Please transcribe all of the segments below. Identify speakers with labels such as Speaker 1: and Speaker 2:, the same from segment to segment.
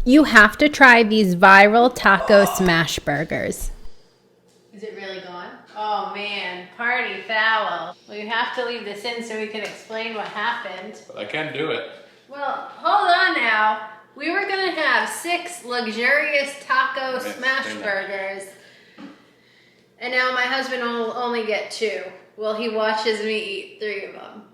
Speaker 1: You have to try these viral taco smash burgers.
Speaker 2: Is it really gone? Oh man, party foul. Well, you have to leave this in so we can explain what happened.
Speaker 3: But I can do it.
Speaker 2: Well, hold on now. We were gonna have 6 luxurious taco smash burgers. And now my husband will only get 2. Well, he watches me eat 3 of them.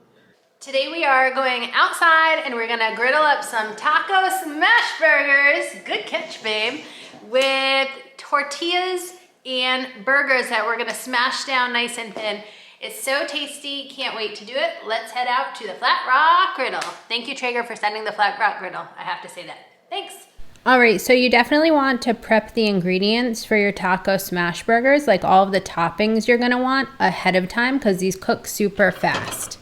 Speaker 2: Today we are going outside and we're gonna griddle up some taco smash burgers, good catch babe, with tortillas and burgers that we're gonna smash down nice and thin. It's so tasty, can't wait to do it. Let's head out to the Flatrock Griddle. Thank you Traeger for sending the Flatrock Griddle, I have to say that. Thanks.
Speaker 1: All right, so you definitely want to prep the ingredients for your taco smash burgers, like all of the toppings you're gonna want ahead of time because these cook super fast.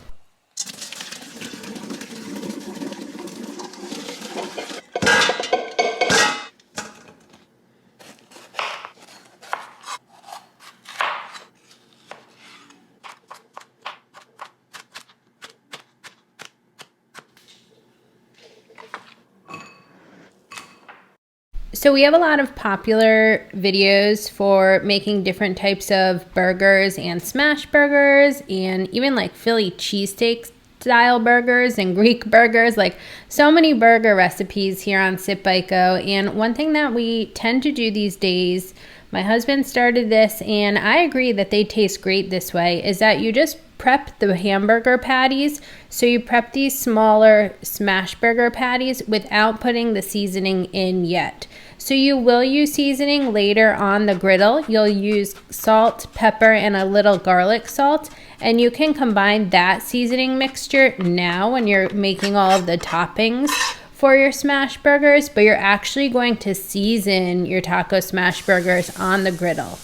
Speaker 1: So we have a lot of popular videos for making different types of burgers and smash burgers and even like Philly cheesesteak style burgers and Greek burgers, like so many burger recipes here on SitByCo. And one thing that we tend to do these days, my husband started this and I agree that they taste great this way, is that you just prep the hamburger patties. So you prep these smaller smash burger patties without putting the seasoning in yet. So you will use seasoning later on the griddle. You'll use salt, pepper, and a little garlic salt. And you can combine that seasoning mixture now when you're making all of the toppings for your smash burgers, but you're actually going to season your taco smash burgers on the griddle.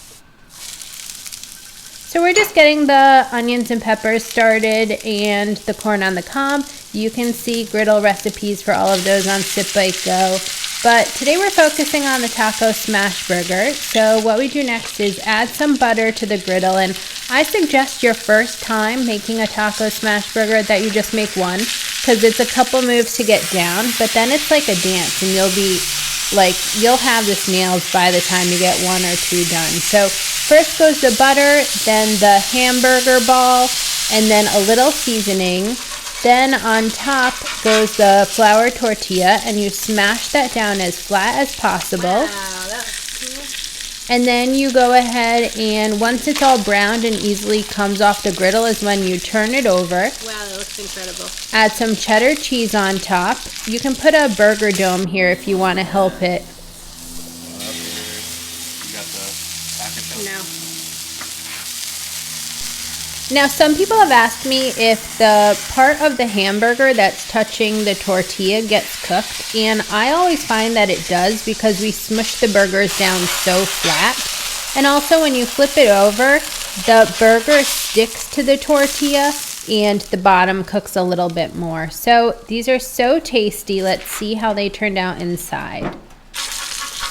Speaker 1: So we're just getting the onions and peppers started and the corn on the cob. You can see griddle recipes for all of those on SitByCo. But today we're focusing on the taco smash burger. So what we do next is add some butter to the griddle. And I suggest your first time making a taco smash burger that you just make one, because it's a couple moves to get down, but then it's like a dance and you'll have this nailed by the time you get 1 or 2 done. So first goes the butter, then the hamburger ball, and then a little seasoning. Then on top goes the flour tortilla, and you smash that down as flat as possible.
Speaker 2: Wow, that was cool.
Speaker 1: And then you go ahead and once it's all browned and easily comes off the griddle is when you turn it over.
Speaker 2: Wow, that looks incredible.
Speaker 1: Add some cheddar cheese on top. You can put a burger dome here if you want to help it.
Speaker 3: You got the package?
Speaker 2: No.
Speaker 1: Now, some people have asked me if the part of the hamburger that's touching the tortilla gets cooked, and I always find that it does because we smush the burgers down so flat. And also when you flip it over, the burger sticks to the tortilla and the bottom cooks a little bit more. So these are so tasty. Let's see how they turned out inside.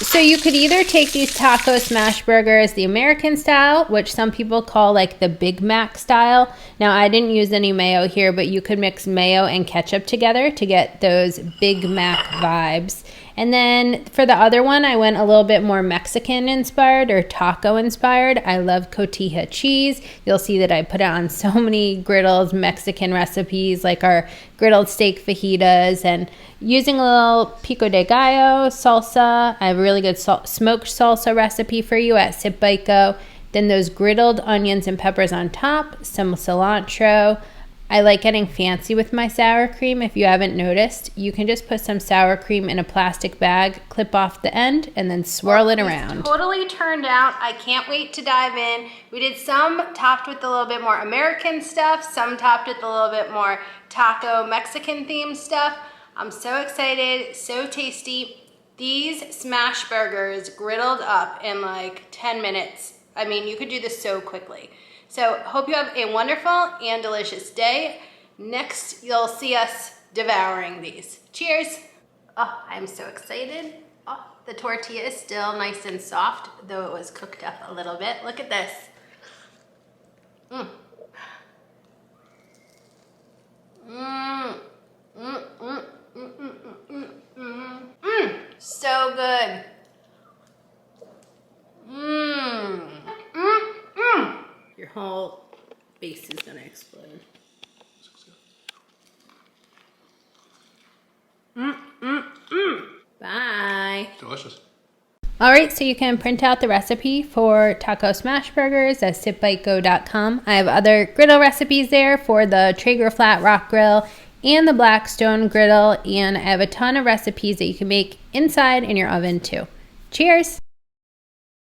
Speaker 1: So you could either take these taco smash burgers the American style, which some people call like the Big Mac style. Now I didn't use any mayo here, but you could mix mayo and ketchup together to get those Big Mac vibes. And then for the other one, I went a little bit more Mexican inspired or taco inspired. I love cotija cheese. You'll see that I put it on so many griddles, Mexican recipes like our griddled steak fajitas, and using a little pico de gallo salsa. I have a really good smoked salsa recipe for you at SitByCo. Then those griddled onions and peppers on top, some cilantro. I like getting fancy with my sour cream. If you haven't noticed, you can just put some sour cream in a plastic bag, clip off the end, and then swirl it around.
Speaker 2: Totally turned out. I can't wait to dive in. We did some topped with a little bit more American stuff, some topped with a little bit more taco Mexican themed stuff. I'm so excited, so tasty. These smash burgers griddled up in like 10 minutes. I mean, you could do this so quickly. So hope you have a wonderful and delicious day. Next, you'll see us devouring these. Cheers. Oh, I'm so excited. Oh, the tortilla is still nice and soft, though it was cooked up a little bit. Look at this. Mmm. Mmm. Mmm. Mmm. Mmm. Mmm. Mmm. Mmm. So good.
Speaker 1: Your whole face is gonna explode. Bye.
Speaker 3: Delicious.
Speaker 1: All right, so you can print out the recipe for taco smash burgers at sipbitego.com. I have other griddle recipes there for the Traeger Flatrock grill and the Blackstone griddle, and I have a ton of recipes that you can make inside in your oven too. Cheers!